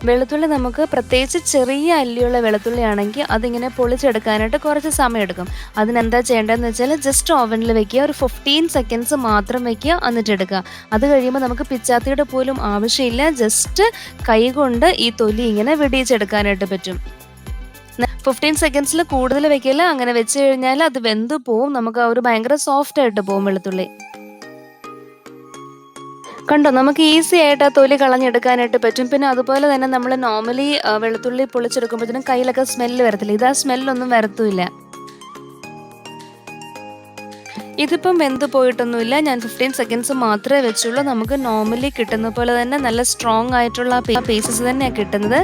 വെളുത്തുള്ളി നമുക്ക് പ്രത്യേകിച്ച് ചെറിയ അല്ലിയുള്ള വെളുത്തുള്ളിയാണെങ്കിൽ അതിങ്ങനെ പൊളിച്ചെടുക്കാനായിട്ട് കുറച്ച് സമയമെടുക്കും. അതിനെന്താ ചെയ്യേണ്ടതെന്ന് വെച്ചാൽ ജസ്റ്റ് ഓവനിൽ വെക്കുക. ഒരു 15 സെക്കൻഡ്സ് മാത്രം വെക്കുക, എന്നിട്ട് എടുക്കുക. അത് കഴിയുമ്പോൾ നമുക്ക് പിച്ചാത്തിയുടെ പോലും ആവശ്യമില്ല. ജസ്റ്റ് കൈകൊണ്ട് ഈ തൊലി ഇങ്ങനെ വെടിയിച്ചെടുക്കാനായിട്ട് പറ്റും. 15 സെക്കൻഡ്സിൽ കൂടുതൽ വെക്കില്ല. അങ്ങനെ വെച്ച് കഴിഞ്ഞാൽ അത് വെന്ത് പോവും. നമുക്ക് ആ ഒരു ഭയങ്കര സോഫ്റ്റ് ആയിട്ട് പോവും വെളുത്തുള്ളി. കണ്ടോ, നമുക്ക് ഈസി ആയിട്ട് ആ തൊലി കളഞ്ഞെടുക്കാനായിട്ട് പറ്റും. പിന്നെ അതുപോലെ തന്നെ നമ്മൾ നോർമലി വെളുത്തുള്ളി പൊളിച്ചെടുക്കുമ്പോഴത്തേനും കയ്യിലൊക്കെ സ്മെല്ല് വരത്തില്ല. ഇത് ആ സ്മെല്ലൊന്നും വരത്തുമില്ല. ഇതിപ്പം വെന്ത് പോയിട്ടൊന്നുമില്ല. ഞാൻ 15 സെക്കൻഡ്സ് മാത്രമേ വെച്ചുള്ളൂ. നമുക്ക് നോർമലി കിട്ടുന്ന പോലെ തന്നെ നല്ല സ്ട്രോങ് ആയിട്ടുള്ള പീസസ് തന്നെയാണ് കിട്ടുന്നത്.